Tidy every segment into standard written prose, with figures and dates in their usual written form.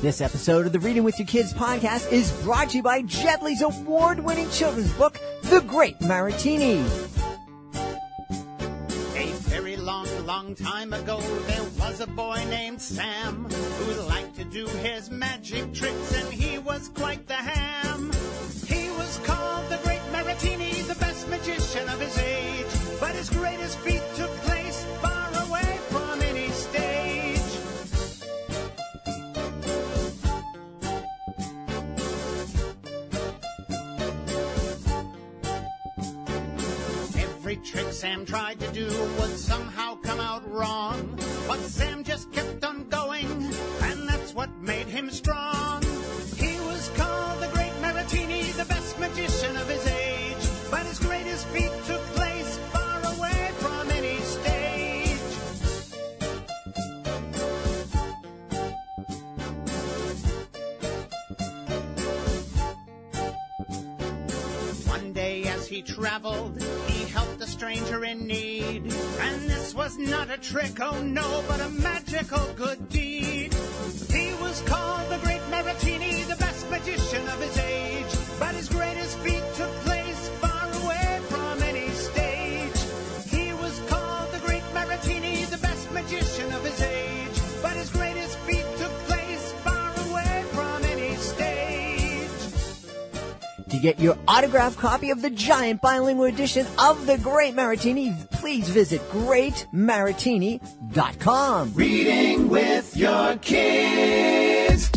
This episode of the Reading with Your Kids podcast is brought to you by Jedley's award-winning children's book, The Great Maratini. A very long time ago, there was a boy named Sam who liked to do his magic tricks, and he was quite the ham. He was called the Great Maratini, the best magician of his age, but his greatest feat took place far away from any stage. Every trick Sam tried to do would somehow come out wrong, but Sam just kept on going, and that's what made him strong. He was called the Great Maratini, the best magician of his age, but his greatest feat took place far away from any stage. One day as he traveled, he helped a stranger in need, and this was not a trick, oh no, but a magical good deed. He was called the Great Maratini, the best magician of his age, but his greatest feat took place far away from any stage. He was called the Great Maratini, the best magician of his age, but his greatest feat took place far away from any stage. To get your autographed copy of the giant bilingual edition of The Great Maratini, please visit greatmaratini.com. Reading with your kids.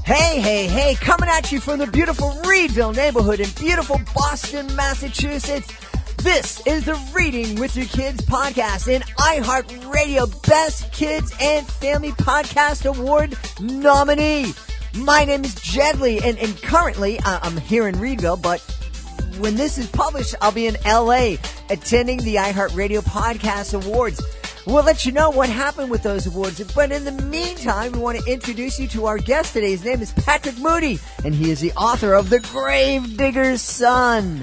Hey, coming at you from the beautiful Reedville neighborhood in beautiful Boston, Massachusetts. This is the Reading with Your Kids podcast, an iHeartRadio Best Kids and Family Podcast Award nominee. My name is Jedley, and currently I'm here in Reedville, but when this is published, I'll be in LA attending the iHeartRadio Podcast Awards. We'll let you know what happened with those awards, but in the meantime, we want to introduce you to our guest today. His name is Patrick Moody, and he is the author of The Gravedigger Son.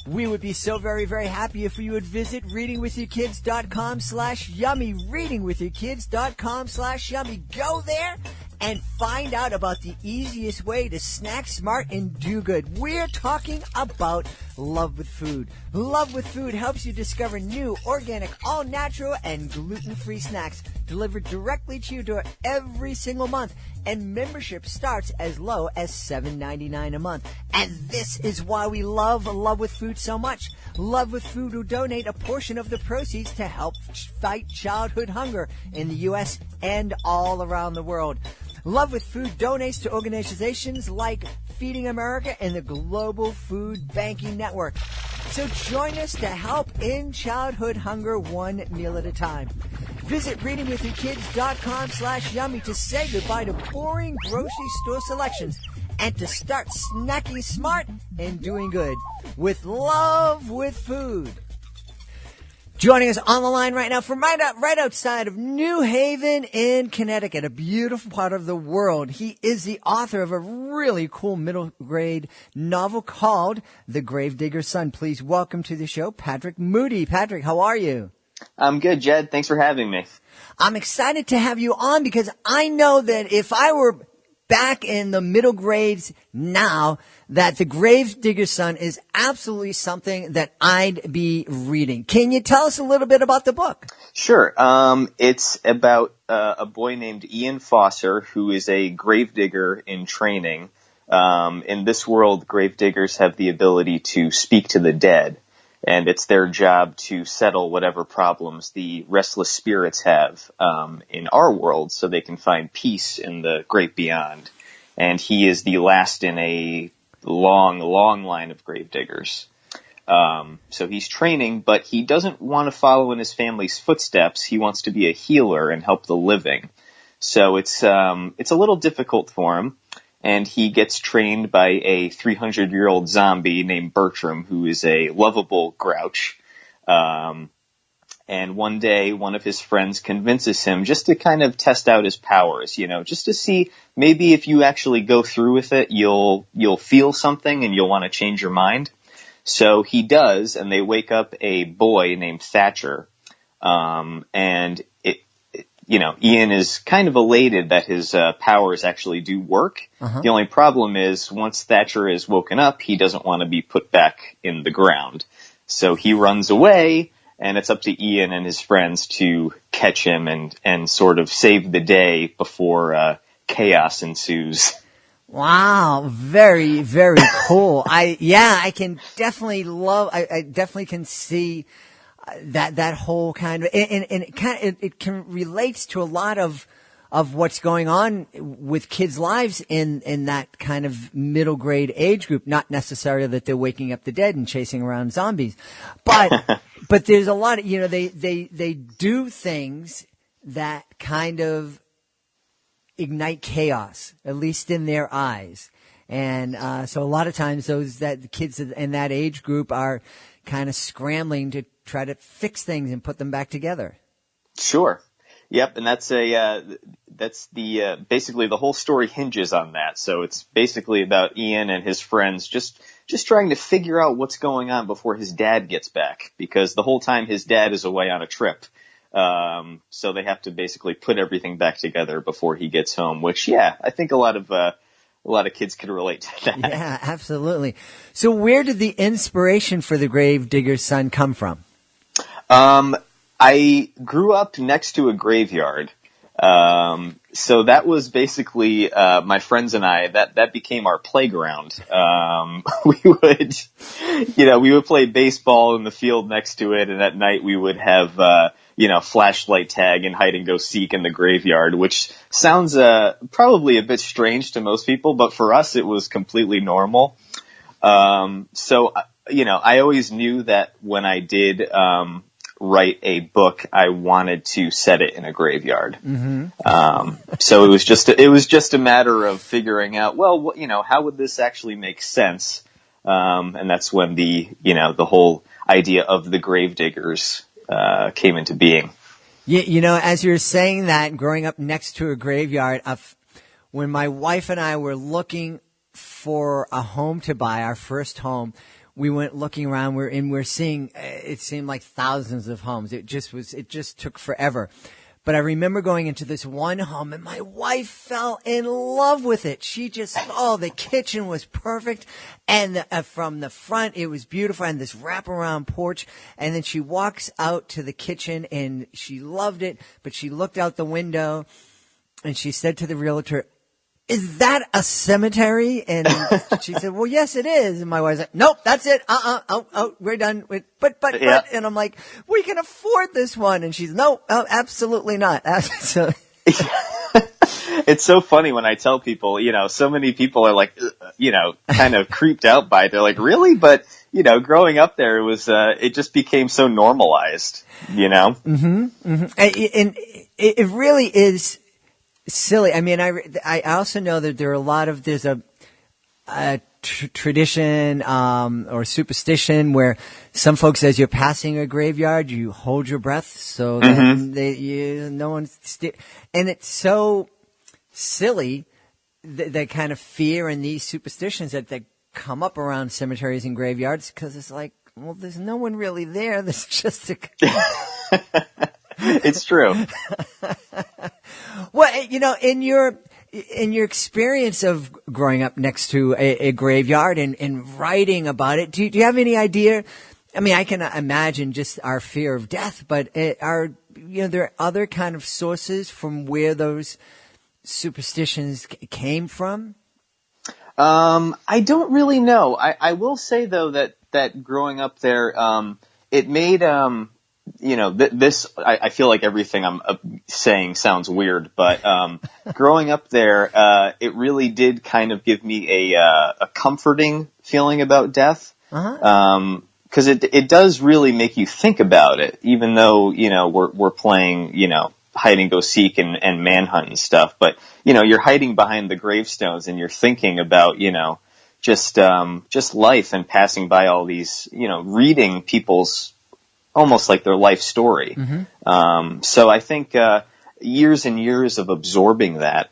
We would be so very, very happy if you would visit readingwithyourkids.com/yummy, readingwithyourkids.com/yummy. Go there and find out about the easiest way to snack smart and do good. We're talking about Love with Food. Love with Food helps you discover new, organic, all-natural, and gluten-free snacks delivered directly to your door every single month. And membership starts as low as $7.99 a month. And this is why we love Love with Food so much. Love with Food will donate a portion of the proceeds to help fight childhood hunger in the U.S. and all around the world. Love with Food donates to organizations like Feeding America and the Global Food Banking Network. So join us to help end childhood hunger one meal at a time. Visit readingwithyourkids.com/yummy to say goodbye to boring grocery store selections and to start snacking smart and doing good with Love with Food. Joining us on the line right now from right outside of New Haven in Connecticut, a beautiful part of the world. He is the author of a really cool middle grade novel called The Gravedigger Son. Please welcome to the show, Patrick Moody. Patrick, how are you? I'm good, Jed. Thanks for having me. I'm excited to have you on because I know that if I were back in the middle grades now, that The Gravedigger Son is absolutely something that I'd be reading. Can you tell us a little bit about the book? Sure. It's about a boy named Ian Fossor, who is a gravedigger in training. In this world, gravediggers have the ability to speak to the dead, and it's their job to settle whatever problems the restless spirits have in our world so they can find peace in the great beyond. And he is the last in a long line of gravediggers. So he's training, but he doesn't want to follow in his family's footsteps. He wants to be a healer and help the living. So it's a little difficult for him. And he gets trained by a 300-year-old zombie named Bertram, who is a lovable grouch. And one day, one of his friends convinces him just to kind of test out his powers, just to see maybe if you actually go through with it, you'll feel something and you'll want to change your mind. So he does, and they wake up a boy named Thatcher. And Ian is kind of elated that his powers actually do work. The only problem is once Thatcher is woken up, he doesn't want to be put back in the ground. So he runs away, and it's up to Ian and his friends to catch him and sort of save the day before chaos ensues. Wow, very, very cool. I can definitely I definitely can see that whole kind of, and it can relates to a lot of what's going on with kids' lives in that kind of middle grade age group. Not necessarily that they're waking up the dead and chasing around zombies, but there's a lot of, they do things that kind of ignite chaos, at least in their eyes. And so a lot of times the kids in that age group are kind of scrambling to try to fix things and put them back together. Sure. Yep, and that's basically the whole story hinges on that. So it's basically about Ian and his friends just trying to figure out what's going on before his dad gets back, because the whole time his dad is away on a trip. So they have to basically put everything back together before he gets home, which, I think a lot of kids could relate to that. Yeah, absolutely. So where did the inspiration for the Gravedigger's Son come from? I grew up next to a graveyard. So that was basically, my friends and I, that became our playground. We would play baseball in the field next to it, and at night we would have, flashlight tag and hide and go seek in the graveyard, which sounds, probably a bit strange to most people, but for us it was completely normal. So, I always knew that when I did, write a book, I wanted to set it in a graveyard. So it was just a matter of figuring out, well, how would this actually make sense? And that's when the whole idea of the Gravediggers came into being. As you're saying that, growing up next to a graveyard, when my wife and I were looking for a home to buy, our first home, we went looking around, we're seeing, it seemed like thousands of homes. It just took forever. But I remember going into this one home, and my wife fell in love with it. She just, the kitchen was perfect. And from the front, it was beautiful, and this wraparound porch. And then she walks out to the kitchen, and she loved it. But she looked out the window, and she said to the realtor, "Is that a cemetery?" And she said, "Well, yes, it is." And my wife's like, "Nope, that's it. We're done. But, and I'm like, "We can afford this one." And she's, "No, absolutely not." So it's so funny when I tell people, so many people are like, kind of creeped out by it. They're like, "Really?" But, growing up there, it was, it just became so normalized, And it really is silly. I mean, I also know that there's a tradition, or superstition where some folks, as you're passing a graveyard, you hold your breath so that no one's and it's so silly, that kind of fear and these superstitions that come up around cemeteries and graveyards, because it's like, well, there's no one really there. There's just It's true. Well, in your experience of growing up next to a graveyard and writing about it, do you have any idea? I mean, I can imagine just our fear of death, but there are other kind of sources from where those superstitions came from? I don't really know. I will say though that growing up there, it made, I feel like everything I'm saying sounds weird, but growing up there, it really did kind of give me a comforting feeling about death. Because it does really make you think about it, even though we're playing hide and go seek and manhunt and stuff. But you're hiding behind the gravestones and you're thinking about just life and passing by all these reading people's almost like their life story. So I think years and years of absorbing that,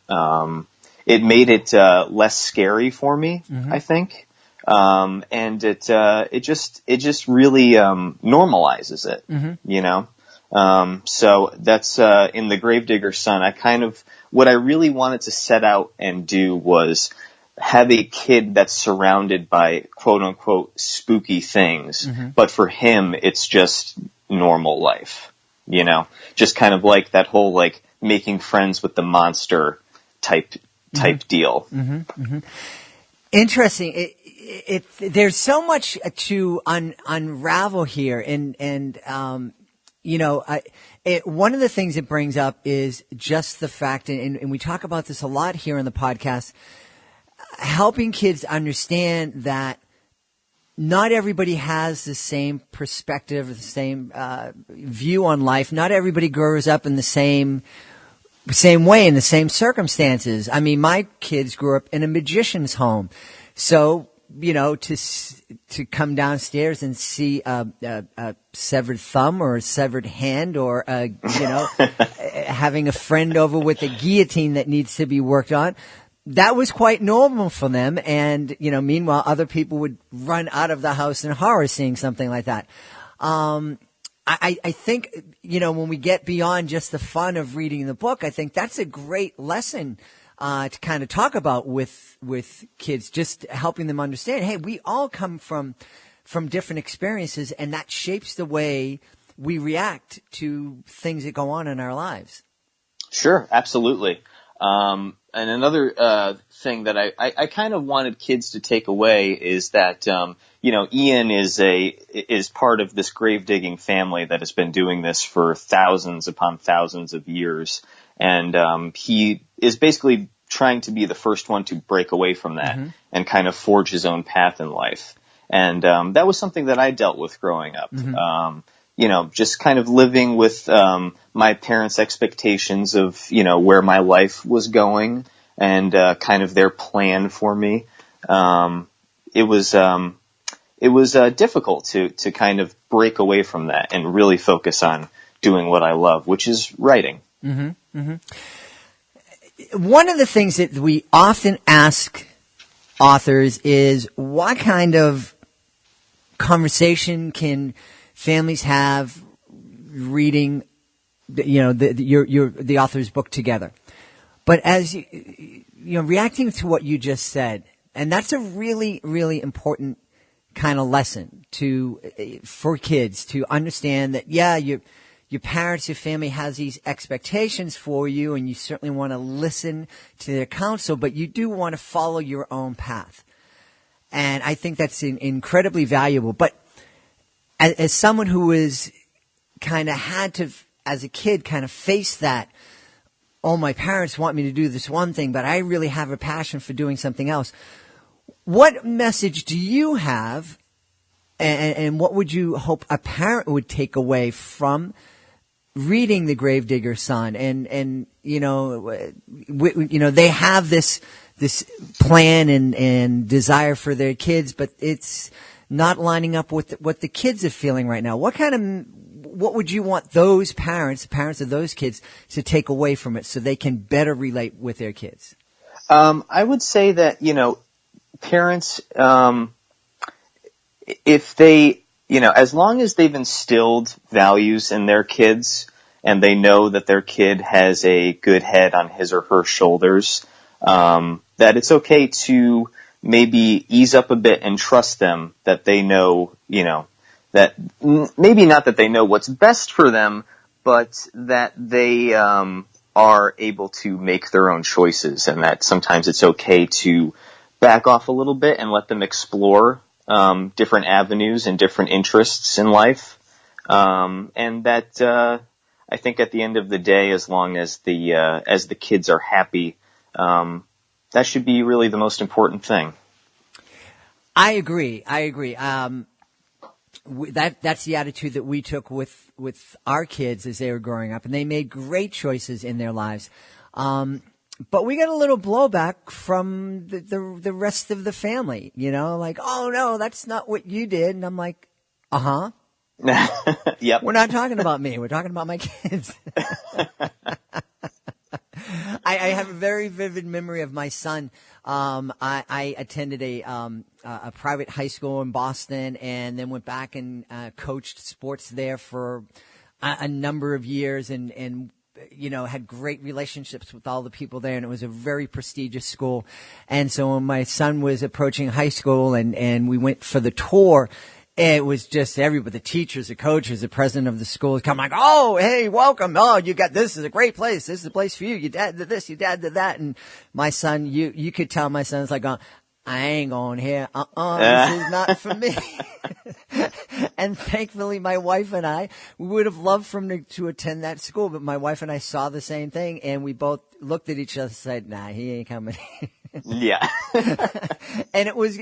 it made it less scary for me, I think. And it just really normalizes it, So that's in the Gravedigger Son. What I really wanted to set out and do was have a kid that's surrounded by quote unquote spooky things, but for him it's just normal life, just kind of like that whole like making friends with the monster type deal. Interesting. There's so much to unravel here, and one of the things it brings up is just the fact, and we talk about this a lot here on the podcast, helping kids understand that not everybody has the same perspective, the same view on life. Not everybody grows up in the same way, in the same circumstances. I mean, my kids grew up in a magician's home. So, to come downstairs and see a severed thumb or a severed hand or, having a friend over with a guillotine that needs to be worked on, that was quite normal for them. And, meanwhile, other people would run out of the house in horror seeing something like that. I think, when we get beyond just the fun of reading the book, I think that's a great lesson to kind of talk about with kids, just helping them understand, hey, we all come from different experiences, and that shapes the way we react to things that go on in our lives. Sure, absolutely. And another thing that I kind of wanted kids to take away is that Ian is part of this grave digging family that has been doing this for thousands upon thousands of years, and he is basically trying to be the first one to break away from that and kind of forge his own path in life. And that was something that I dealt with growing up. Just kind of living with my parents' expectations of, where my life was going and kind of their plan for me. It was difficult to kind of break away from that and really focus on doing what I love, which is writing. One of the things that we often ask authors is, what kind of conversation can families have reading, the author's book together? But as reacting to what you just said, and that's a really, really important kind of lesson for kids to understand that, your parents, your family has these expectations for you, and you certainly want to listen to their counsel, but you do want to follow your own path. And I think that's incredibly valuable. But as someone who is kind of had to, as a kid, kind of face that, oh, my parents want me to do this one thing, but I really have a passion for doing something else. What message do you have, and what would you hope a parent would take away from reading The Gravedigger Son? And they have this plan and desire for their kids, but it's not lining up with what the kids are feeling right now. What would you want those parents of those kids, to take away from it so they can better relate with their kids? I would say that, parents, if they, as long as they've instilled values in their kids and they know that their kid has a good head on his or her shoulders, that it's okay to maybe ease up a bit and trust them, that they know, that maybe not that they know what's best for them, but that they are able to make their own choices, and that sometimes it's okay to back off a little bit and let them explore different avenues and different interests in life. And that I think at the end of the day, as long as the kids are happy, that should be really the most important thing. I agree. That's the attitude that we took with our kids as they were growing up, and they made great choices in their lives. But we got a little blowback from the rest of the family, like, oh no, that's not what you did. And I'm like, uh-huh. Yep. We're not talking about me. We're talking about my kids. I have a very vivid memory of my son. I attended a private high school in Boston, and then went back and coached sports there for a number of years and had great relationships with all the people there, and it was a very prestigious school. And so when my son was approaching high school and we went for the tour, it was just everybody, the teachers, the coaches, the president of the school come like, oh, hey, welcome. Oh, you got, this is a great place. This is a place for you. Your dad did this, your dad did that. And my son, you could tell my son's like, I ain't going here. This is not for me. And thankfully, my wife and I, we would have loved for him to attend that school, but my wife and I saw the same thing, and we both looked at each other and said, nah, he ain't coming. Yeah. And it was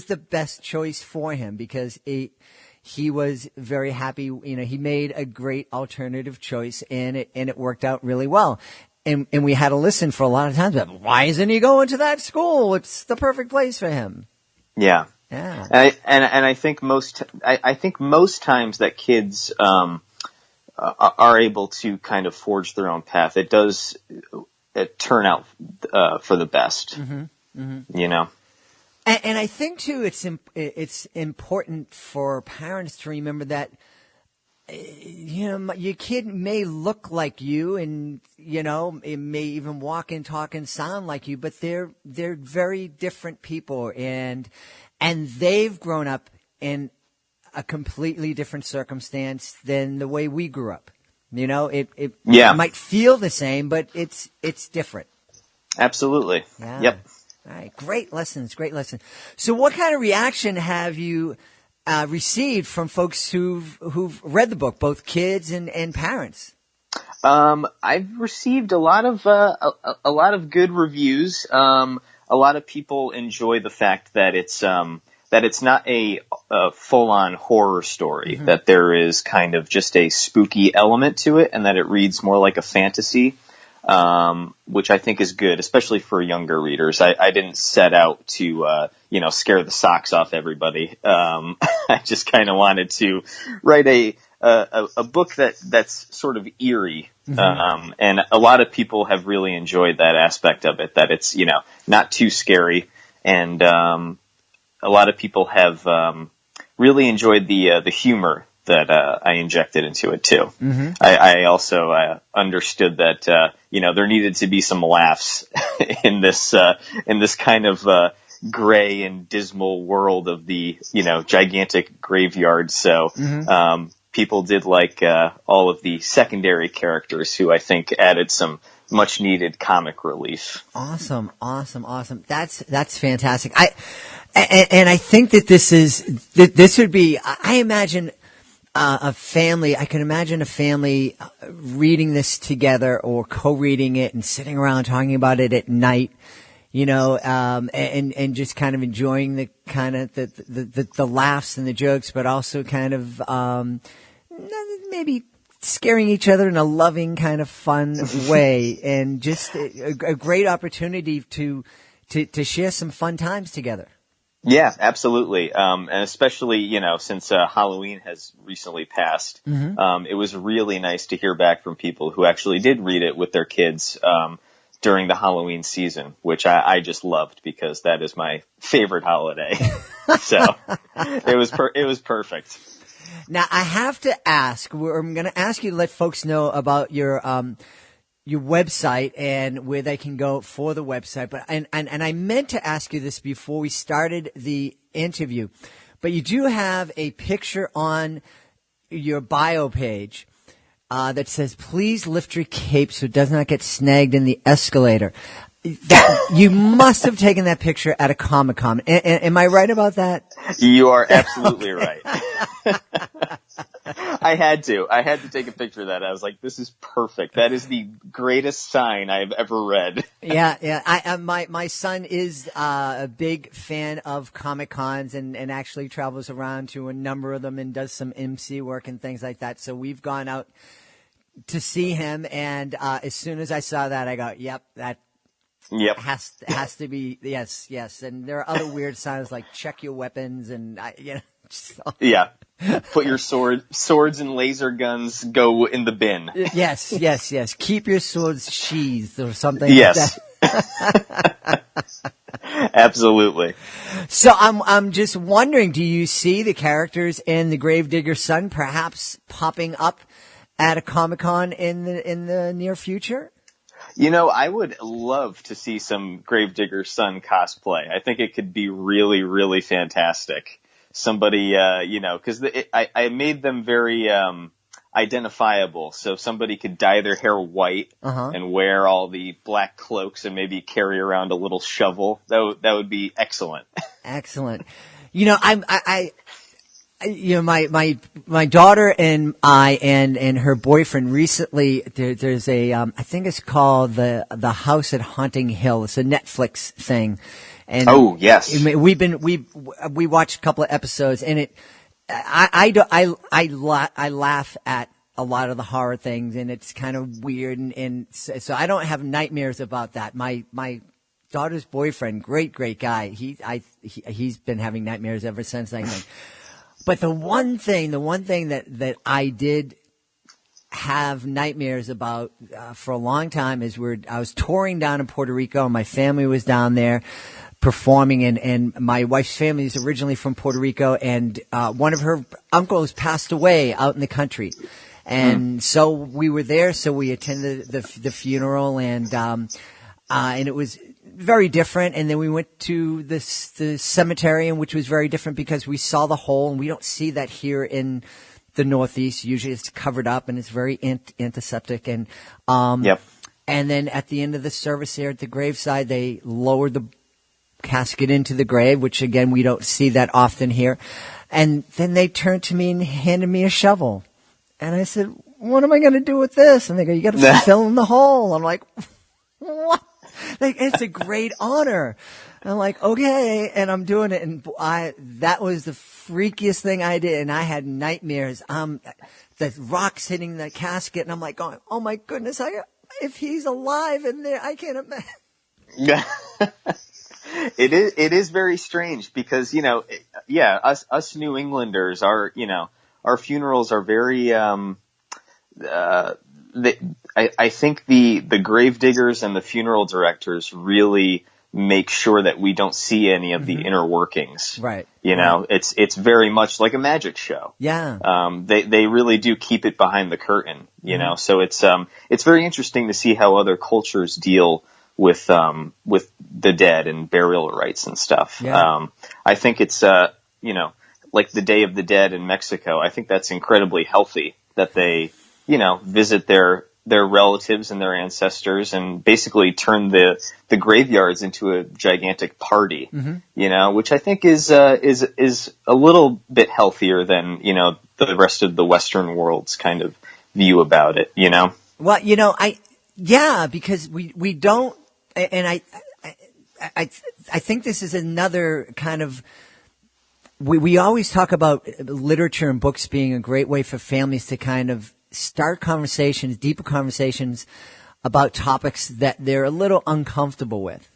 the best choice for him because he was very happy. He made a great alternative choice, and it worked out really well. And we had to listen for a lot of times, but why isn't he going to that school? It's the perfect place for him. Yeah. Yeah. And I think most times that kids are able to kind of forge their own path, it does turn out for the best. Mm-hmm. Mm-hmm. And I think too, it's important for parents to remember that your kid may look like you, and it may even walk and talk and sound like you, but they're very different people, and they've grown up in a completely different circumstance than the way we grew up. It might feel the same, but it's different. Absolutely. Yeah. Yep. All right. Great lessons. So what kind of reaction have you received from folks who've read the book, both kids and parents? I've received a lot of good reviews. A lot of people enjoy the fact that it's not a full-on horror story, mm-hmm. that there is kind of just a spooky element to it, and that it reads more like a fantasy, which I think is good, especially for younger readers. I didn't set out to scare the socks off everybody. I just kind of wanted to write a book that's sort of eerie. Mm-hmm. And a lot of people have really enjoyed that aspect of it, that it's, not too scary. And, a lot of people have, really enjoyed the humor that, I injected into it too. Mm-hmm. I also, understood that, there needed to be some laughs in this kind of, gray and dismal world of the, gigantic graveyard. So, mm-hmm. People did like all of the secondary characters who I think added some much needed comic relief. Awesome. That's fantastic. I think that this would be, I imagine a family, I can imagine a family reading this together or co-reading it and sitting around talking about it at night. And just kind of enjoying the kind of the laughs and the jokes, but also kind of, maybe scaring each other in a loving kind of fun way, and just a great opportunity to share some fun times together. Yeah, absolutely. And especially, since Halloween has recently passed, mm-hmm. It was really nice to hear back from people who actually did read it with their kids, during the Halloween season, which I just loved because that is my favorite holiday. So it was perfect. Now I have to ask, I'm going to ask you to let folks know about your website and where they can go for the website. But, and I meant to ask you this before we started the interview, but you do have a picture on your bio page that says, please lift your cape so it does not get snagged in the escalator. You must have taken that picture at a Comic-Con. Am I right about that? You are absolutely right. I had to take a picture of that. I was like, this is perfect. That is the greatest sign I've ever read. Yeah. My son is a big fan of Comic-Cons and actually travels around to a number of them and does some MC work and things like that. So we've gone out to see him, and as soon as I saw that, I go, yep. Has to be, yes. And there are other weird signs like check your weapons and, Yeah. Put your swords and laser guns go in the bin. Yes. Keep your swords sheathed or something like that. Absolutely. So I'm just wondering, do you see the characters in the Gravedigger Son perhaps popping up at a Comic-Con in the near future? I would love to see some Gravedigger Son cosplay. I think it could be really, really fantastic. Somebody, because I made them very identifiable. So if somebody could dye their hair white and wear all the black cloaks and maybe carry around a little shovel, that would be excellent. Excellent. My daughter and I and her boyfriend recently, there's a, I think it's called the House at Haunting Hill. It's a Netflix thing. And oh, yes. We watched a couple of episodes, and I laugh at a lot of the horror things, and it's kind of weird, and so I don't have nightmares about that. My daughter's boyfriend, great guy. He's been having nightmares ever since, I think. But the one thing that I did have nightmares about for a long time is I was touring down in Puerto Rico, and my family was down there performing, and my wife's family is originally from Puerto Rico, and one of her uncles passed away out in the country. And so we were there, so we attended the funeral, and it was very different. And then we went to the cemetery, which was very different because we saw the hole, and we don't see that here in the Northeast. Usually it's covered up and it's very antiseptic. And, yep. And then at the end of the service there at the graveside, they lowered the casket into the grave, which again, we don't see that often here. And then they turned to me and handed me a shovel. And I said, what am I going to do with this? And they go, you got to fill in the hole. I'm like, what? It's a great honor. I'm like, okay. And I'm doing it. And that was the freakiest thing I did. And I had nightmares. The rocks hitting the casket. And I'm like going, oh my goodness. If he's alive in there, I can't imagine. Yeah. It is very strange because, us New Englanders our funerals are very, I think the gravediggers and the funeral directors really make sure that we don't see any of the inner workings. Right. It's very much like a magic show. Yeah. They really do keep it behind the curtain, so it's very interesting to see how other cultures deal with the dead and burial rites and stuff. Yeah. I think it's, like the Day of the Dead in Mexico. I think that's incredibly healthy that they, visit their relatives and their ancestors and basically turn the graveyards into a gigantic party, which I think is a little bit healthier than, the rest of the Western world's kind of view about it, Well, because we don't, and I think this is another kind of, we always talk about literature and books being a great way for families to kind of start conversations, deeper conversations about topics that they're a little uncomfortable with.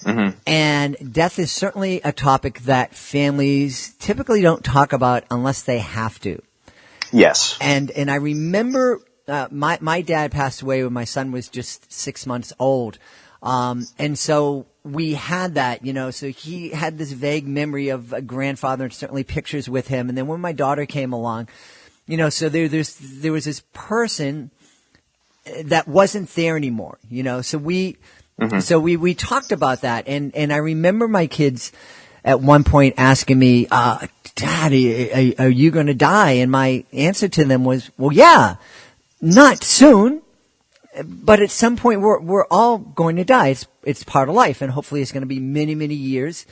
Mm-hmm. And death is certainly a topic that families typically don't talk about unless they have to. Yes. And I remember my dad passed away when my son was just 6 months old. And so we had that, so he had this vague memory of a grandfather and certainly pictures with him. And then when my daughter came along, so there was this person that wasn't there anymore, so we talked about that. And I remember my kids at one point asking me, Daddy, are you going to die? And my answer to them was, well, yeah, not soon. But at some point, we're all going to die. It's part of life, and hopefully, it's going to be many, many years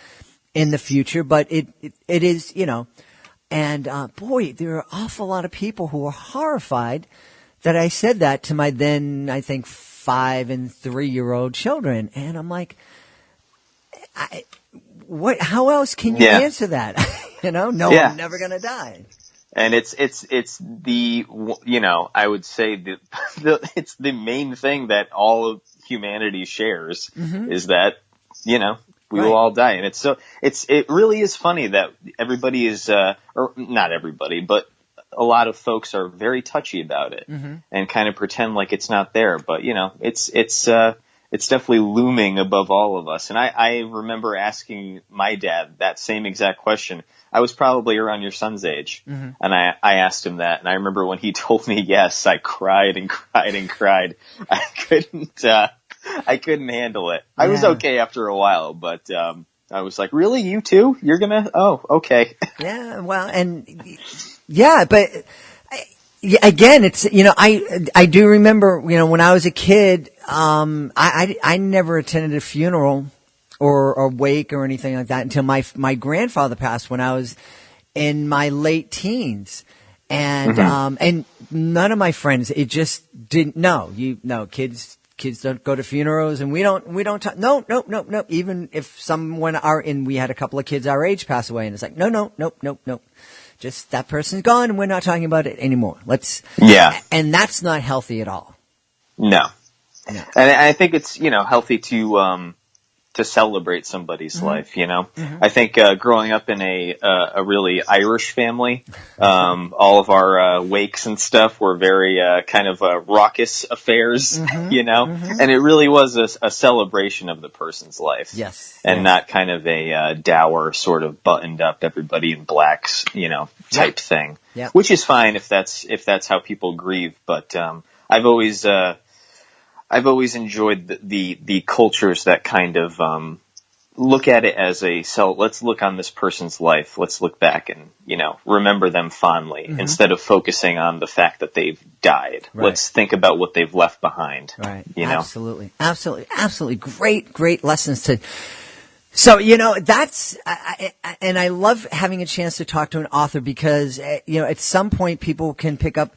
in the future. But it is, And boy, there are an awful lot of people who are horrified that I said that to my then, I think, 5 and 3-year-old children, and I'm like, what? How else can you answer that? I'm never going to die. And it's the, I would say it's the main thing that all of humanity shares is that, we will all die. And it really is funny that everybody is, or not everybody, but a lot of folks are very touchy about it and kind of pretend like it's not there. But, it's definitely looming above all of us. And I remember asking my dad that same exact question. I was probably around your son's age. And I asked him that, and I remember when he told me yes, I cried and cried and cried. I couldn't handle it. I was okay after a while, but I was like, really? You too? You're gonna? Oh, okay. Yeah, well, and yeah, but again, it's, I do remember, when I was a kid, I never attended a funeral or a wake or anything like that until my grandfather passed when I was in my late teens. And, and none of my friends, it just didn't, kids don't go to funerals, and we don't talk. No. Even if someone we had a couple of kids our age pass away, and it's like, no. Just that person's gone, and we're not talking about it anymore. And that's not healthy at all. No. And I think it's, healthy to celebrate somebody's life, I think, growing up in a really Irish family, all of our, wakes and stuff were very, kind of, raucous affairs, and it really was a celebration of the person's life. Yes. And not kind of a, dour sort of buttoned up, everybody in blacks, type thing. Yeah. Which is fine if that's how people grieve, but, I've always enjoyed the cultures that kind of look at it as let's look on this person's life. Let's look back and, remember them fondly instead of focusing on the fact that they've died. Right. Let's think about what they've left behind. Right. Absolutely. Great lessons to. So, that's, and I love having a chance to talk to an author because, at some point people can pick up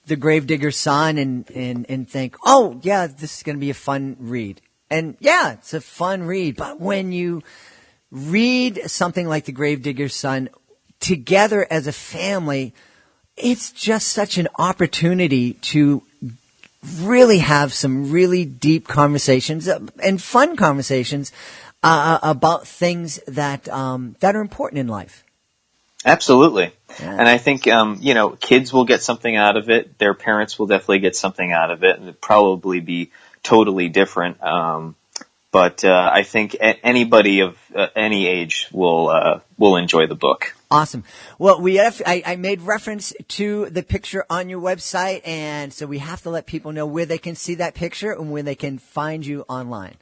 the Gravedigger Son and think, oh yeah, this is going to be a fun read. And yeah, it's a fun read. But when you read something like the Gravedigger Son together as a family, it's just such an opportunity to really have some really deep conversations and fun conversations about things that are important in life. Absolutely. Yeah. And I think, kids will get something out of it. Their parents will definitely get something out of it, and it'd probably be totally different. But I think anybody of any age will enjoy the book. Awesome. Well, I made reference to the picture on your website, and so we have to let people know where they can see that picture and where they can find you online.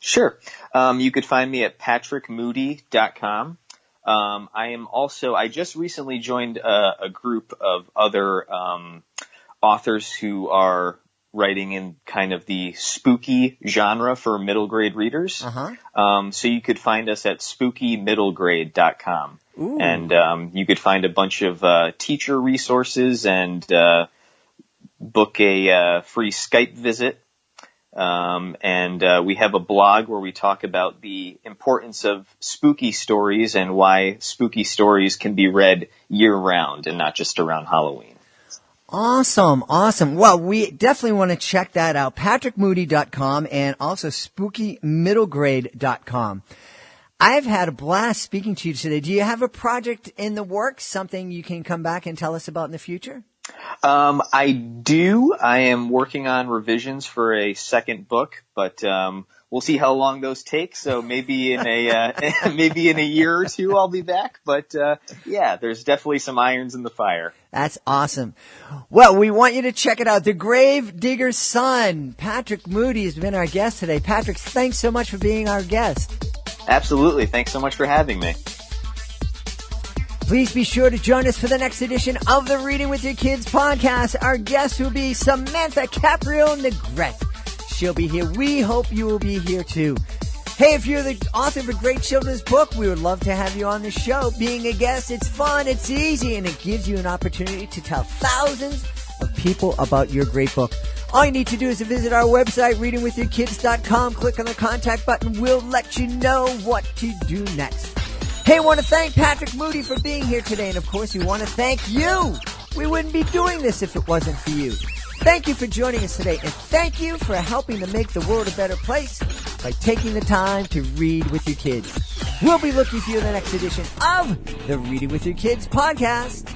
Sure. You could find me at patrickmoody.com. I just recently joined a group of other authors who are writing in kind of the spooky genre for middle grade readers. So you could find us at spookymiddlegrade.com. Ooh. And you could find a bunch of teacher resources and book a free Skype visit. We have a blog where we talk about the importance of spooky stories and why spooky stories can be read year-round and not just around Halloween. Awesome. Well, we definitely want to check that out. PatrickMoody.com and also SpookyMiddleGrade.com. I've had a blast speaking to you today. Do you have a project in the works, something you can come back and tell us about in the future? I do. I am working on revisions for a second book, but we'll see how long those take. So maybe in a year or two I'll be back. But yeah, there's definitely some irons in the fire. That's awesome. Well, we want you to check it out. The Gravedigger Son. Patrick Moody has been our guest today. Patrick, thanks so much for being our guest. Absolutely. Thanks so much for having me. Please be sure to join us for the next edition of the Reading with Your Kids podcast. Our guest will be Samantha Caprio-Negrete. She'll be here. We hope you will be here too. Hey, if you're the author of a great children's book, we would love to have you on the show. Being a guest, it's fun, it's easy, and it gives you an opportunity to tell thousands of people about your great book. All you need to do is to visit our website, readingwithyourkids.com. Click on the contact button. We'll let you know what to do next. Hey, I want to thank Patrick Moody for being here today. And, of course, we want to thank you. We wouldn't be doing this if it wasn't for you. Thank you for joining us today. And thank you for helping to make the world a better place by taking the time to read with your kids. We'll be looking for you in the next edition of the Reading with Your Kids podcast.